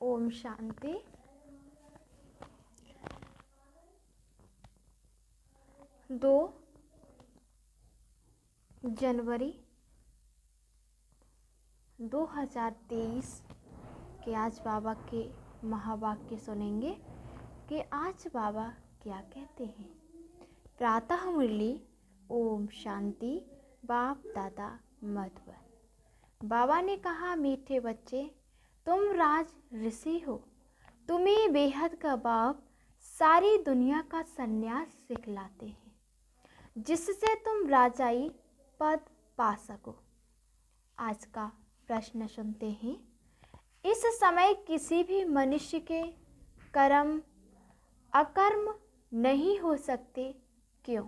ओम शांति। 2 जनवरी 2023 के आज बाबा के महावाक्य सुनेंगे कि आज बाबा क्या कहते हैं। प्रातः मुरली। ओम शांति। बाप दादा मधुबन। बाबा ने कहा, मीठे बच्चे, तुम राज ऋषि हो। तुम्हें बेहद का बाप सारी दुनिया का सन्यास सिखलाते हैं, जिससे तुम राजाई पद पा सको। आज का प्रश्न सुनते हैं। इस समय किसी भी मनुष्य के कर्म अकर्म नहीं हो सकते, क्यों?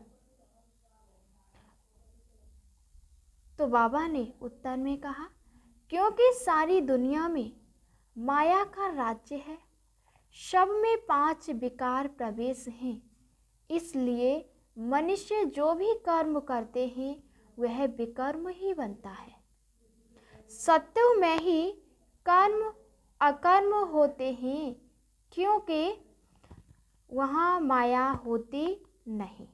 तो बाबा ने उत्तर में कहा, क्योंकि सारी दुनिया में माया का राज्य है। सब में 5 विकार प्रवेश हैं। इसलिए मनुष्य जो भी कर्म करते हैं वह विकर्म ही बनता है। सत्य में ही कर्म अकर्म होते हैं, क्योंकि वहाँ माया होती नहीं।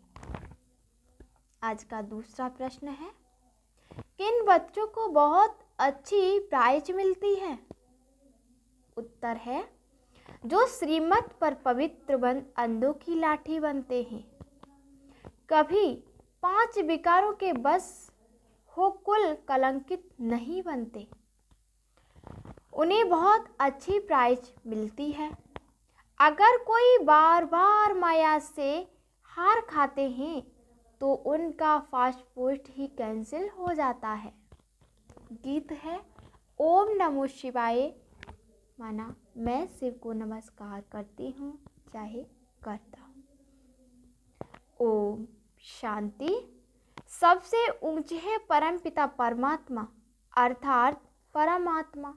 आज का दूसरा प्रश्न है, किन बच्चों को बहुत अच्छी प्राइज मिलती है? उत्तर है, जो श्रीमत पर पवित्र बन अंधों की लाठी बनते हैं, कभी 5 विकारों के बस हो कुल कलंकित नहीं बनते, उन्हें बहुत अच्छी प्राइज मिलती है। अगर कोई बार बार माया से हार खाते हैं तो उनका पासपोर्ट ही कैंसिल हो जाता है। गीत है, ओम नमो शिवाय, माना मैं शिव को नमस्कार करती हूँ, चाहे करता हूँ। ओम शांति। सबसे ऊंचे है परमपिता परमात्मा, अर्थात परमात्मा,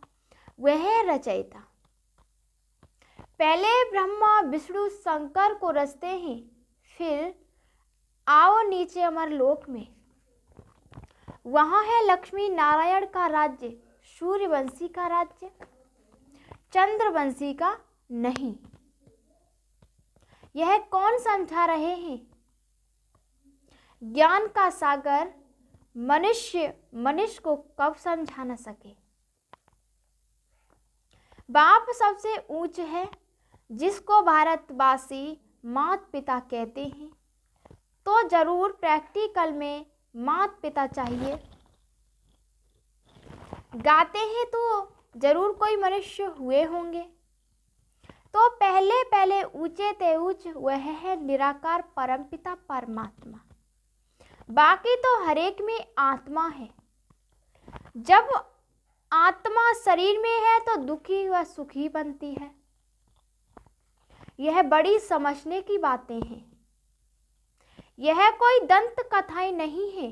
वह रचयिता। पहले ब्रह्मा विष्णु शंकर को रचते हैं, फिर आओ नीचे अमर लोक में। वहाँ है लक्ष्मी नारायण का राज्य, सूर्यवंशी का राज्य, चंद्रवंशी का नहीं। यह कौन समझा रहे हैं? ज्ञान का सागर मनुष्य को कब समझा न सके। बाप सबसे ऊंच है, जिसको भारतवासी माता पिता कहते हैं, तो जरूर प्रैक्टिकल में माता पिता चाहिए। गाते हैं तो जरूर कोई मनुष्य हुए होंगे। तो पहले ऊंचे ते ऊंच वह है निराकार परमपिता परमात्मा। बाकी तो हरेक में आत्मा है। जब आत्मा शरीर में है तो दुखी व सुखी बनती है। यह बड़ी समझने की बातें हैं। यह कोई दंत कथाएं नहीं है।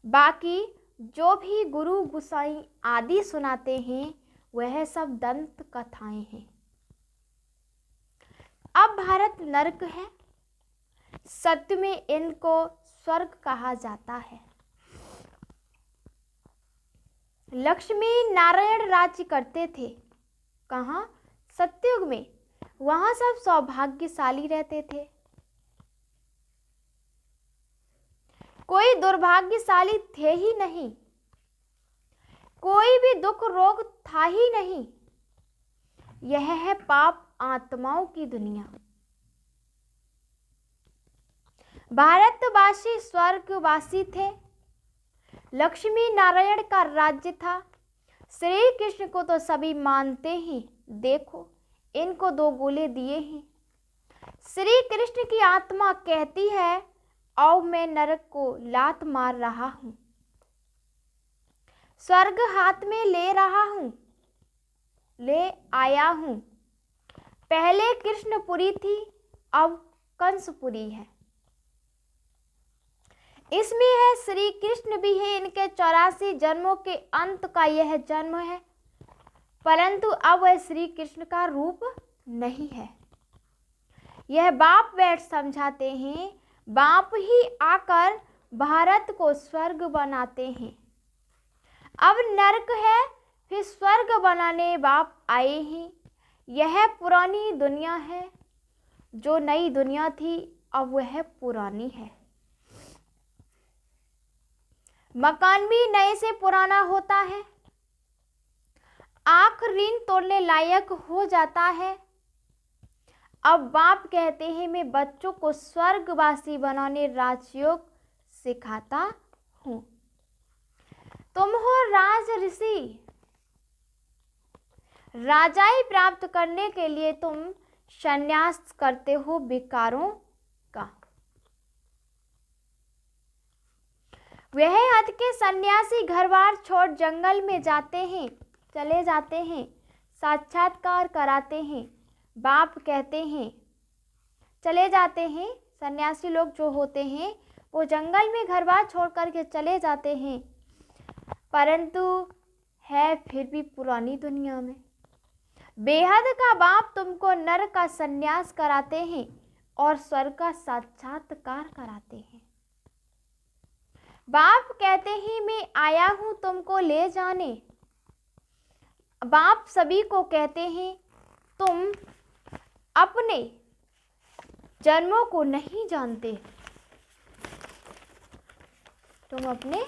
बाकी जो भी गुरु गुसाई आदि सुनाते हैं वह सब दंत कथाएं हैं। अब भारत नरक है, सत्य में इनको स्वर्ग कहा जाता है। लक्ष्मी नारायण राज्य करते थे। कहाँ? सत्युग में। वहां सब सौभाग्यशाली रहते थे। कोई दुर्भाग्यशाली थे ही नहीं। कोई भी दुख रोग था ही नहीं। यह है पाप आत्माओं की दुनिया। भारतवासी स्वर्गवासी थे। लक्ष्मी नारायण का राज्य था। श्री कृष्ण को तो सभी मानते हैं। देखो, इनको 2 गोले दिए हैं। श्री कृष्ण की आत्मा कहती है, आओ मैं नरक को लात मार रहा हूं, स्वर्ग हाथ में ले रहा हूं, ले आया हूं। पहले कृष्णपुरी थी, अब कंसपुरी है। इसमें है श्री कृष्ण भी है। इनके 84 जन्मों के अंत का यह जन्म है, परंतु अब वह श्री कृष्ण का रूप नहीं है। यह बाप बैठ समझाते हैं। बाप ही आकर भारत को स्वर्ग बनाते हैं। अब नरक है, फिर स्वर्ग बनाने बाप आए हैं। यह पुरानी दुनिया है, जो नई दुनिया थी अब वह पुरानी है। मकान भी नए से पुराना होता है, आँख नींद तोड़ने लायक हो जाता है। अब बाप कहते हैं मैं बच्चों को स्वर्गवासी बनाने राजयोग सिखाता हूँ। तुम हो राज ऋषि, राजाई प्राप्त करने के लिए तुम संन्यास करते हो विकारों का। वह हद के सन्यासी घरबार छोड़ जंगल में चले जाते हैं, साक्षात्कार कराते हैं। बाप कहते हैं चले जाते हैं, सन्यासी लोग जो होते हैं वो जंगल में घरबार छोड़ कर के चले जाते हैं, परंतु है फिर भी पुरानी दुनिया में। बेहद का बाप तुमको नर का सन्यास कराते हैं और स्वर्ग का साक्षात्कार कराते हैं। बाप कहते हैं मैं आया हूं तुमको ले जाने। बाप सभी को कहते हैं तुम अपने जन्मों को नहीं जानते, तुम अपने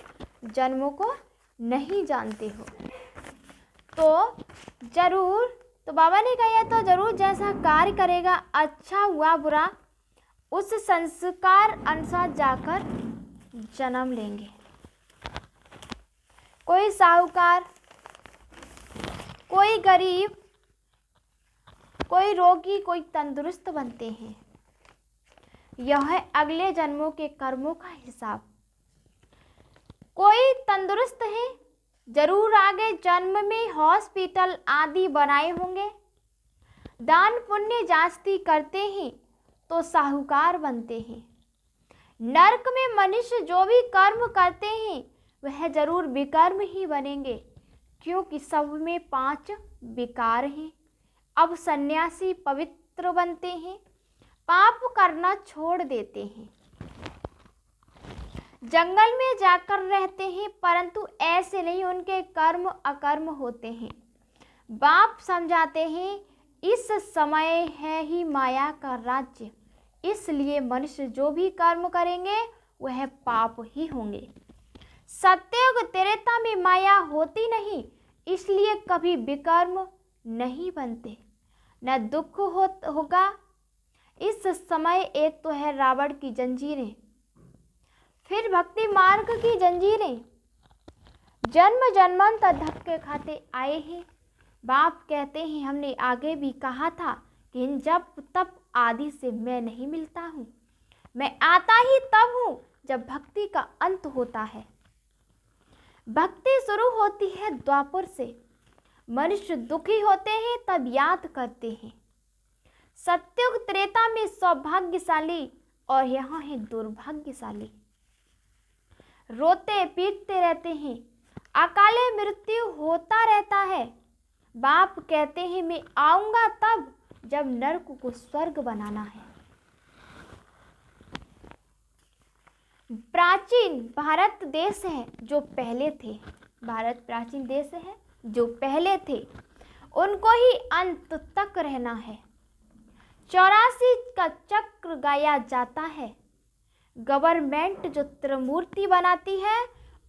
जन्मों को नहीं जानते हो। तो जरूर, तो बाबा ने कहा तो जरूर जैसा कार्य करेगा, अच्छा हुआ बुरा, उस संस्कार अनुसार जाकर जन्म लेंगे। कोई साहूकार, कोई गरीब, कोई रोगी, कोई तंदुरुस्त बनते हैं। यह है अगले जन्मों के कर्मों का हिसाब। कोई तंदुरुस्त है, जरूर आगे जन्म में हॉस्पिटल आदि बनाए होंगे। दान पुण्य जास्ती करते हैं तो साहूकार बनते हैं। नरक में मनुष्य जो भी कर्म करते हैं वह जरूर विकर्म ही बनेंगे, क्योंकि सब में 5 विकार हैं। अब सन्यासी पवित्र बनते हैं, पाप करना छोड़ देते हैं, जंगल में जाकर रहते हैं, परंतु ऐसे नहीं, उनके कर्म अकर्म होते हैं। बाप समझाते हैं इस समय है ही माया का राज्य, इसलिए मनुष्य जो भी कर्म करेंगे वह पाप ही होंगे। सत्ययुग त्रेता में माया होती नहीं, इसलिए कभी विकर्म नहीं बनते, न दुख होगा। इस समय एक तो है रावण की जंजीरें, फिर भक्ति मार्ग की जंजीरें, जन्म जन्मांतर धक्के खाते आए हैं। बाप कहते हैं हमने आगे भी कहा था कि जब तब आदि से मैं नहीं मिलता हूँ, मैं आता ही तब हूँ जब भक्ति का अंत होता है। भक्ति शुरू होती है द्वापर से, मनुष्य दुखी होते हैं तब याद करते हैं। सत्युग त्रेता में सौभाग्यशाली और यहाँ है दुर्भाग्यशाली, रोते पीटते रहते हैं, अकाले मृत्यु होता रहता है। बाप कहते हैं मैं आऊंगा तब जब नरक को स्वर्ग बनाना है। प्राचीन भारत देश है जो पहले थे, भारत प्राचीन देश है जो पहले थे, उनको ही अंत तक रहना है। 84 का चक्र गाया जाता है। गवर्नमेंट जो त्रिमूर्ति बनाती है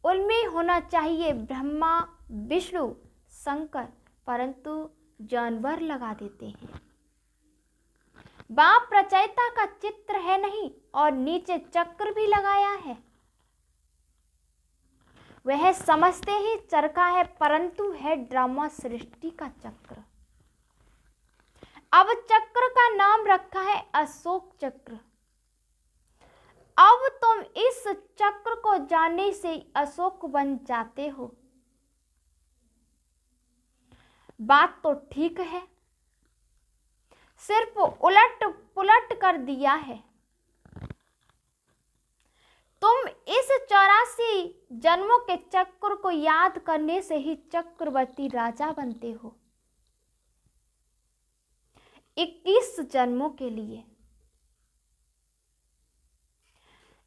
उनमें होना चाहिए ब्रह्मा विष्णु शंकर, परंतु जानवर लगा देते हैं। बाप रचयिता का चित्र है नहीं और नीचे चक्र भी लगाया है। वह समझते ही चरखा है, परंतु है ड्रामा सृष्टि का चक्र। अब चक्र का नाम रखा है अशोक चक्र। अब तुम इस चक्र को जानने से अशोक बन जाते हो। बात तो ठीक है, सिर्फ उलट पुलट कर दिया है। तुम इस 84 जन्मों के चक्र को याद करने से ही चक्रवर्ती राजा बनते हो। 21 जन्मों के लिए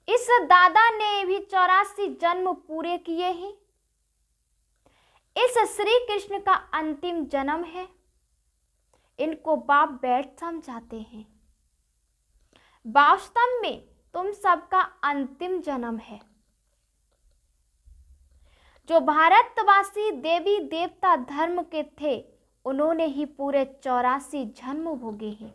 इस दादा ने भी 84 जन्म पूरे किए हैं। इस श्री कृष्ण का अंतिम जन्म है। इनको बाप बैठ समझाते हैं। वास्तव में तुम सबका अंतिम जन्म है। जो भारतवासी देवी देवता धर्म के थे, उन्होंने ही पूरे 84 जन्म भोगे हैं।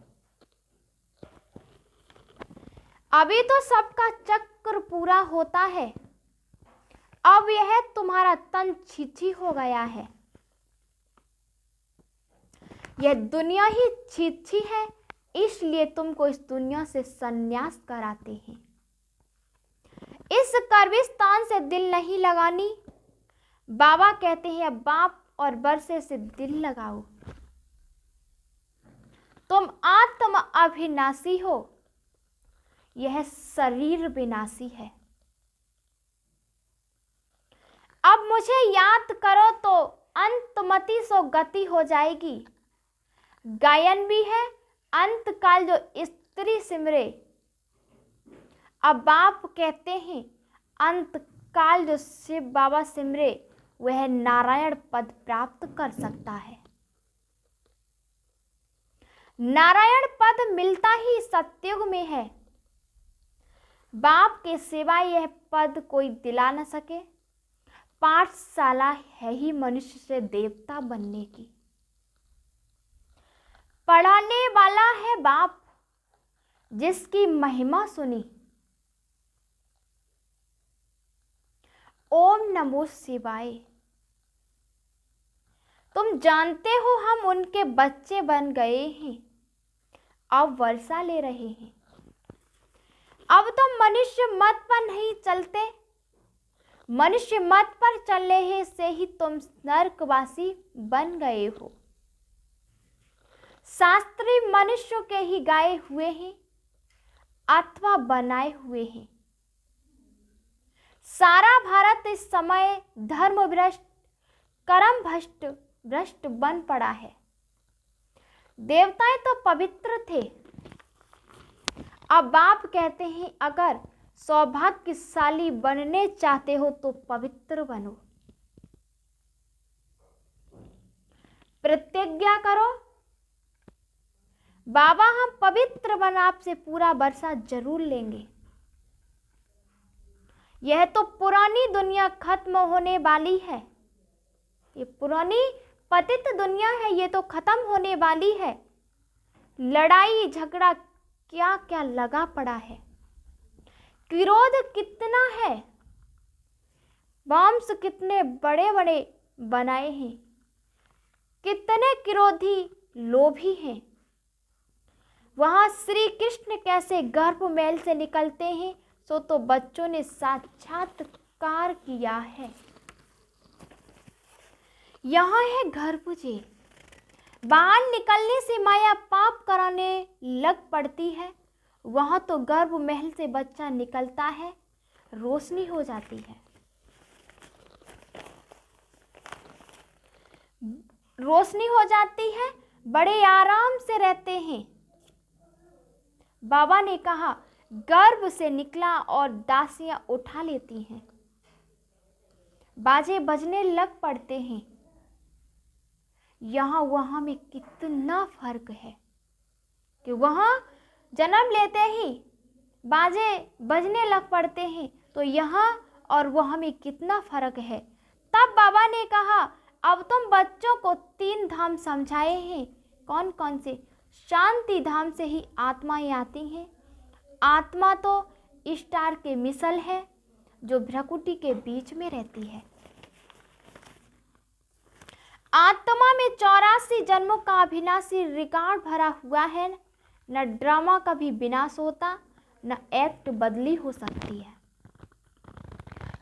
अभी तो सबका चक्र पूरा होता है। अब यह तुम्हारा तन छीछी हो गया है। यह दुनिया ही छीछी है, इसलिए तुमको इस दुनिया से संन्यास कराते हैं। इस कब्रिस्तान से दिल नहीं लगानी। बाबा कहते हैं अब बाप और बरसे से दिल लगाओ। तुम आत्मा अविनाशी हो, यह शरीर विनाशी है। अब मुझे याद करो तो अंतमति सो गति हो जाएगी। गायन भी है अंतकाल जो स्त्री सिमरे। अब बाप कहते हैं अंतकाल जो शिव बाबा सिमरे, वह नारायण पद प्राप्त कर सकता है। नारायण पद मिलता ही सतयुग में है। बाप के सिवाय यह पद कोई दिला न सके। पाठशाला है ही मनुष्य से देवता बनने की। पढ़ाने वाला है बाप, जिसकी महिमा सुनी। ओम नमो शिवाय। तुम जानते हो हम उनके बच्चे बन गए हैं, अब वर्षा ले रहे हैं। अब तुम मनुष्य मत पर नहीं चलते। मनुष्य मत पर चल रहे से ही तुम नरकवासी बन गए हो। शास्त्री मनुष्यों के ही गाए हुए हैं अथवा बनाए हुए हैं। सारा भारत इस समय धर्म भ्रष्ट, कर्म भ्रष्ट बन पड़ा है। देवताएं तो पवित्र थे। अब बाप कहते हैं अगर सौभाग्यशाली बनने चाहते हो तो पवित्र बनो। प्रतिज्ञा करो, बाबा हम पवित्र बन आपसे पूरा वर्षा जरूर लेंगे। यह तो पुरानी दुनिया खत्म होने वाली है। ये पुरानी पतित दुनिया है, ये तो खत्म होने वाली है। लड़ाई झगड़ा क्या क्या लगा पड़ा है। क्रोध कितना है। वंश कितने बड़े बड़े बनाए हैं। कितने क्रोधी लोभी हैं। वहां श्री कृष्ण कैसे गर्भ मैल से निकलते हैं, सो तो बच्चों ने साक्षात्कार किया है। यहाँ है गर्भजेल। बाहर निकलने से माया पाप कराने लग पड़ती है। वहां तो गर्भ महल से बच्चा निकलता है, रोशनी हो जाती है। रोशनी हो जाती है, बड़े आराम से रहते हैं। बाबा ने कहा गर्भ से निकला और दासियां उठा लेती हैं। बाजे बजने लग पड़ते हैं। यहाँ वहाँ में कितना फर्क है कि वहाँ जन्म लेते ही बाजे बजने लग पड़ते हैं, तो यहाँ और वहाँ में कितना फर्क है। तब बाबा ने कहा अब तुम बच्चों को 3 धाम समझाए हैं। कौन कौन से? शांति धाम से ही आत्माएं आती हैं। आत्मा तो स्टार के मिसल है जो भ्रकुटी के बीच में रहती है। आत्मा में 84 जन्मों का अविनाशी रिकॉर्ड भरा हुआ है। न ड्रामा का भी विनाश होता, न एक्ट बदली हो सकती है।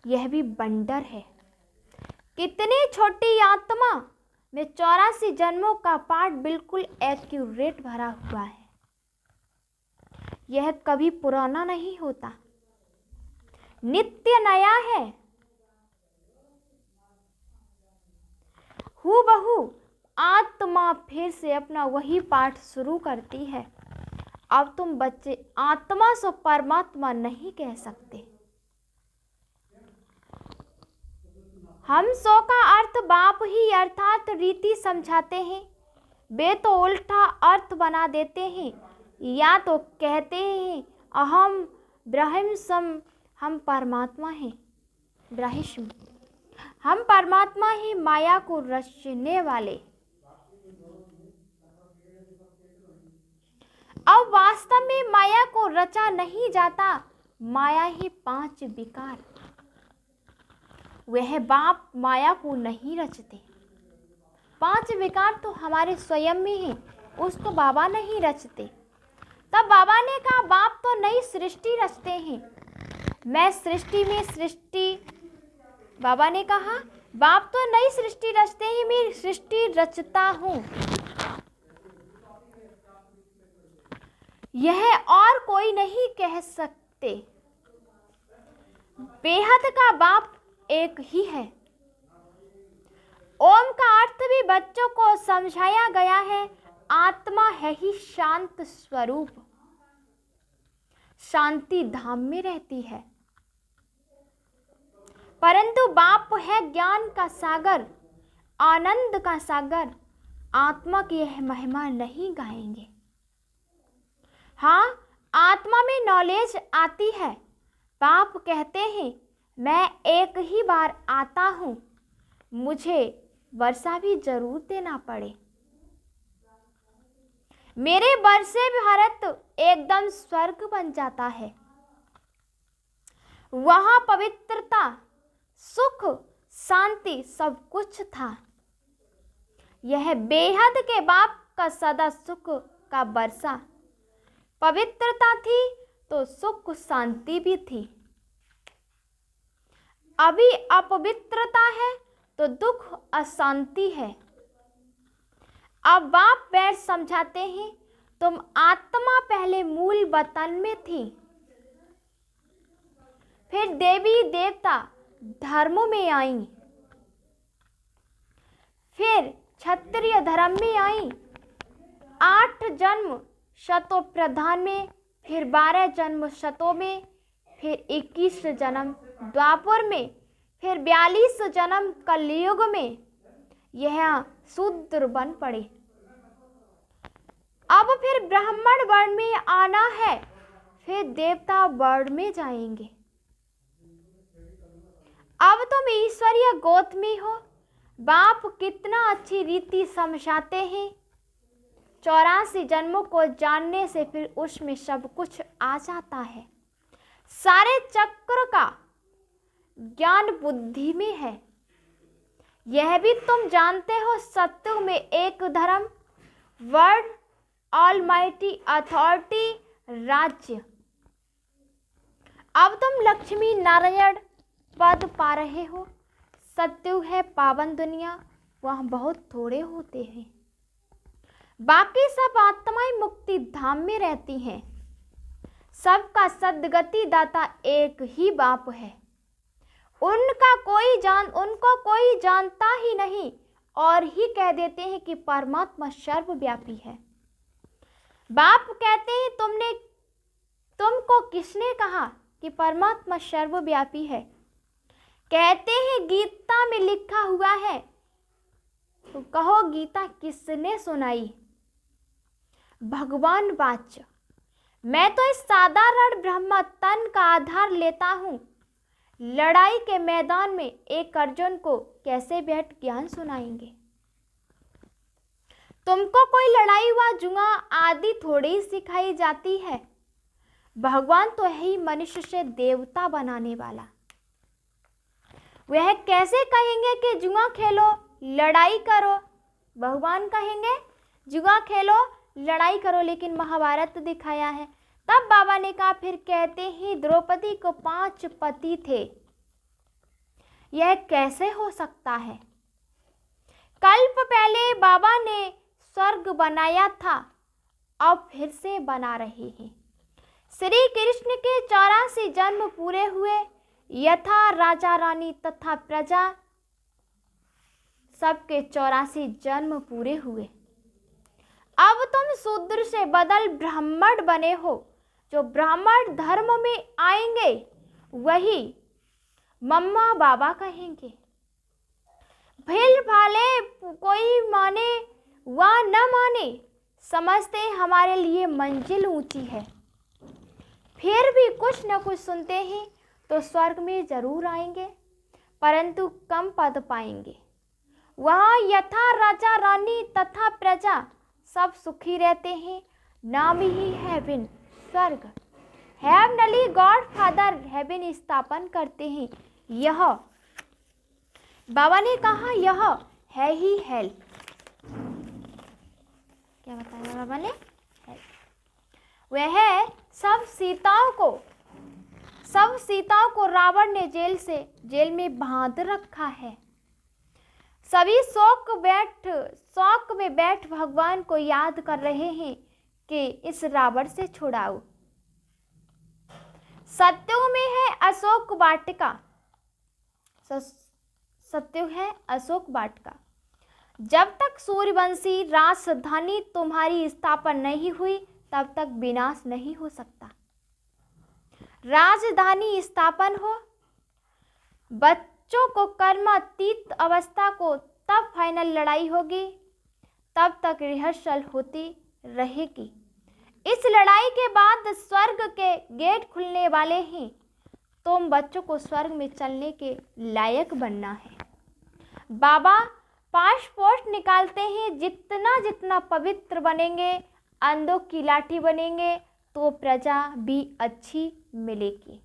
यह भी बंडर है। कितनी छोटी आत्मा में 84 जन्मों का पाठ बिल्कुल एक्यूरेट भरा हुआ है। यह कभी पुराना नहीं होता, नित्य नया है। हूबहू आत्मा फिर से अपना वही पाठ शुरू करती है। अब तुम बच्चे आत्मा से परमात्मा नहीं कह सकते। हम सो का अर्थ बाप ही अर्थात रीति समझाते हैं। वे तो उल्टा अर्थ बना देते हैं, या तो कहते हैं अहम ब्रह्मस्म, हम परमात्मा हैं, ब्रह्म, हम परमात्मा ही माया को रचने वाले। अब वास्तव में माया को रचा नहीं जाता, माया ही 5 विकार। वह बाप माया को नहीं रचते। 5 विकार तो हमारे स्वयं में हैं, उसको बाबा नहीं रचते। तब बाबा ने कहा बाप तो नई सृष्टि रचते हैं, मैं सृष्टि में सृष्टि। बाबा ने कहा बाप तो नई सृष्टि रचते हैं, मैं सृष्टि रचता हूँ। यह और कोई नहीं कह सकते। बेहद का बाप एक ही है। ओम का अर्थ भी बच्चों को समझाया गया है। आत्मा है ही शांत स्वरूप, शांति धाम में रहती है। परंतु बाप है ज्ञान का सागर, आनंद का सागर। आत्मा की यह महिमा नहीं गाएंगे। हाँ, आत्मा में नॉलेज आती है। बाप कहते हैं मैं एक ही बार आता हूँ, मुझे वर्षा भी जरूर देना पड़े। मेरे बरसे भारत एकदम स्वर्ग बन जाता है। वहाँ पवित्रता, सुख, शांति सब कुछ था। यह बेहद के बाप का सदा सुख का बरसा। पवित्रता थी तो सुख शांति भी थी। अभी अपवित्रता है तो दुख अशांति है। अब बाप बैठ समझाते हैं तुम आत्मा पहले मूल वतन में थी, फिर देवी देवता धर्म में आई, फिर क्षत्रिय धर्म में आई, 8 जन्म शतों प्रधान में, फिर 12 जन्म शतों में, फिर 21 जन्म द्वापर में, फिर 42 जन्म कलयुग में यह शूद्र बन पड़े। अब फिर ब्राह्मण वर्ण में आना है, फिर देवता वर्ण में जाएंगे। अब तुम ईश्वरीय गोद में हो। बाप कितना अच्छी रीति समझाते हैं। 84 जन्मों को जानने से फिर उसमें सब कुछ आ जाता है। सारे चक्र का ज्ञान बुद्धि में है। यह भी तुम जानते हो, सत्युग में एक धर्म, वर्ड, ऑलमाइटी अथॉरिटी, राज्य। अब तुम लक्ष्मी नारायण पद पा रहे हो। सत्युग है पावन दुनिया, वहाँ बहुत थोड़े होते हैं। बाकी सब आत्माएं मुक्ति धाम में रहती हैं। सबका सद्गति दाता एक ही बाप है। उनको कोई जानता ही नहीं, और ही कह देते हैं कि परमात्मा सर्वव्यापी है। बाप कहते हैं तुमको किसने कहा कि परमात्मा सर्वव्यापी है? कहते हैं गीता में लिखा हुआ है। तो कहो गीता किसने सुनाई? भगवान वाच्य। मैं तो इस साधारण ब्रह्म तन का आधार लेता हूँ। लड़ाई के मैदान में एक अर्जुन को कैसे बैठ ज्ञान सुनाएंगे? तुमको कोई लड़ाई व जुआ आदि थोड़ी ही सिखाई जाती है। भगवान तो है ही मनुष्य से देवता बनाने वाला। वह कैसे कहेंगे कि जुआ खेलो लड़ाई करो? भगवान कहेंगे जुआ खेलो लड़ाई करो, लेकिन महाभारत दिखाया है। तब बाबा ने कहा, फिर कहते हैं द्रौपदी को 5 पति थे, यह कैसे हो सकता है? कल्प पहले बाबा ने स्वर्ग बनाया था, अब फिर से बना रहे हैं। श्री कृष्ण के 84 जन्म पूरे हुए, यथा राजा रानी तथा प्रजा सबके 84 जन्म पूरे हुए। अब तुम शूद्र से बदल ब्राह्मण बने हो। जो ब्राह्मण धर्म में आएंगे वही मम्मा बाबा कहेंगे। फिर भले कोई माने वह न माने, समझते हमारे लिए मंजिल ऊंची है। फिर भी कुछ न कुछ सुनते हैं तो स्वर्ग में जरूर आएंगे, परंतु कम पद पाएंगे। वहाँ यथा राजा रानी तथा प्रजा सब सुखी रहते हैं। नाम ही हेवन, स्वर्ग। हेवनली गॉड फादर हेवन स्थापन करते हैं। यह बाबा ने कहा, यह है ही हेल। क्या बताया बाबा ने? वह सब सीताओं को रावण ने जेल में बांध रखा है। सभी शौक में बैठ भगवान को याद कर रहे हैं कि इस रावण से छुड़ाओ। सत्युग में है अशोक वाटिका, सत्युग है अशोक वाटिका। जब तक सूर्यवंशी राजधानी तुम्हारी स्थापना नहीं हुई, तब तक विनाश नहीं हो सकता। राजधानी स्थापन हो, बच्चों को कर्मातीत अवस्था को तब फाइनल लड़ाई होगी, तब तक रिहर्सल होती रहेगी। इस लड़ाई के बाद स्वर्ग के गेट खुलने वाले हैं। तुम बच्चों को स्वर्ग में चलने के लायक बनना है। बाबा पासपोर्ट निकालते हैं। जितना जितना पवित्र बनेंगे, अंधों की लाठी बनेंगे, तो प्रजा भी अच्छी मिलेगी।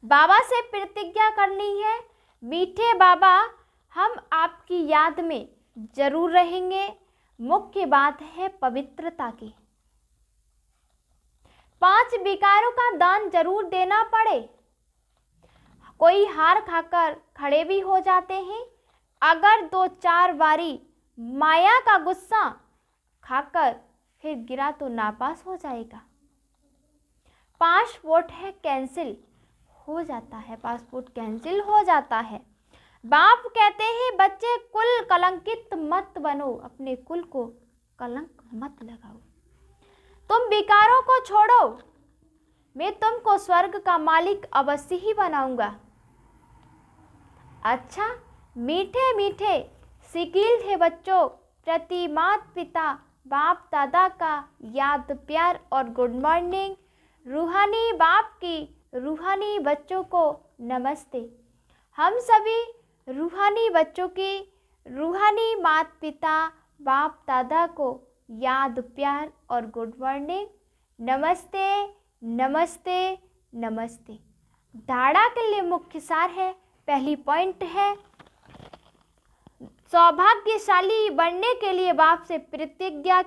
बाबा से प्रतिज्ञा करनी है। मीठे बाबा, हम आपकी याद में जरूर रहेंगे। मुख्य बात है पवित्रता की। 5 विकारों का दान जरूर देना पड़े। कोई हार खाकर खड़े भी हो जाते हैं। अगर 2-4 बारी माया का गुस्सा खाकर फिर गिरा तो नापास हो जाएगा। पासपोर्ट है कैंसिल हो जाता है, पासपोर्ट कैंसिल हो जाता है। बाप कहते हैं, बच्चे कुल कलंकित मत बनो, अपने कुल को कलंक मत लगाओ। तुम विकारों को छोड़ो, मैं तुमको स्वर्ग का मालिक अवश्य ही बनाऊंगा। अच्छा, मीठे मीठे सिकील थे बच्चों प्रति माता पिता बाप दादा का याद प्यार और गुड मॉर्निंग। रूहानी बाप की रूहानी बच्चों को नमस्ते। हम सभी रूहानी बच्चों की रूहानी माता पिता बाप दादा को याद प्यार और गुड मॉर्निंग, नमस्ते नमस्ते नमस्ते। धारणा के लिए मुख्य सार है। पहली पॉइंट है, सौभाग्यशाली बनने के लिए बाप से प्रतिज्ञा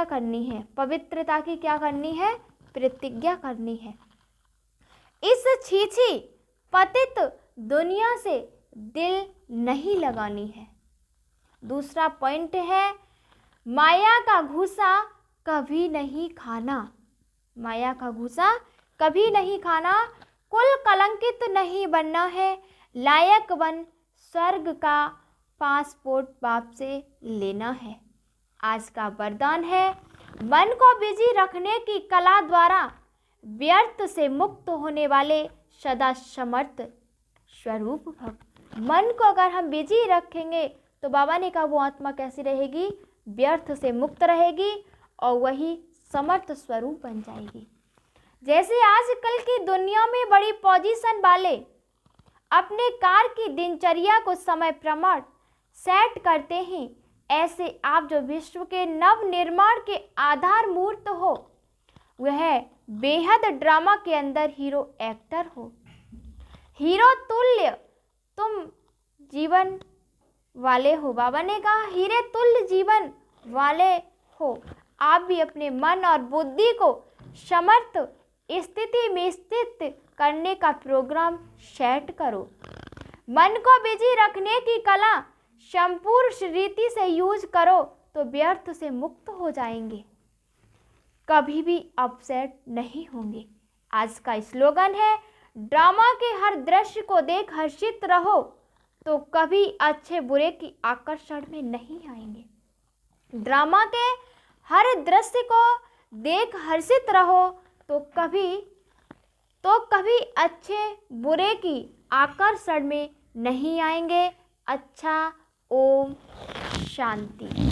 करनी है। पवित्रता की क्या करनी है? प्रतिज्ञा करनी है। इस छीछी पतित दुनिया से दिल नहीं लगानी है। दूसरा पॉइंट है, माया का घूसा कभी नहीं खाना। माया का घूसा कभी नहीं खाना। कुल कलंकित नहीं बनना है। लायक बन स्वर्ग का पासपोर्ट बाप से लेना है। आज का वरदान है, मन को बिजी रखने की कला द्वारा व्यर्थ से मुक्त होने वाले सदा समर्थ स्वरूप भव। मन को अगर हम बिजी रखेंगे तो बाबा ने कहा वो आत्मा कैसी रहेगी? व्यर्थ से मुक्त रहेगी और वही समर्थ स्वरूप बन जाएगी। जैसे आजकल की दुनिया में बड़ी पोजीशन वाले अपने कार्य की दिनचर्या को समय प्रमाण सेट करते हैं, ऐसे आप जो विश्व के नव निर्माण के आधार मूर्त हो, वह बेहद ड्रामा के अंदर हीरो एक्टर हो। हीरो तुल्य तुम जीवन वाले हो। बाबा ने कहा हीरे तुल्य जीवन वाले हो। आप भी अपने मन और बुद्धि को समर्थ स्थिति में स्थित करने का प्रोग्राम सेट करो। मन को बिजी रखने की कला संपूर्ण रीति से यूज करो तो व्यर्थ से मुक्त हो जाएंगे, कभी भी अपसेट नहीं होंगे। आज का स्लोगन है, ड्रामा के हर दृश्य को देख हर्षित रहो तो कभी अच्छे बुरे की आकर्षण में नहीं आएंगे। ड्रामा के हर दृश्य को देख हर्षित रहो तो कभी अच्छे बुरे की आकर्षण में नहीं आएंगे। अच्छा ओम शांति।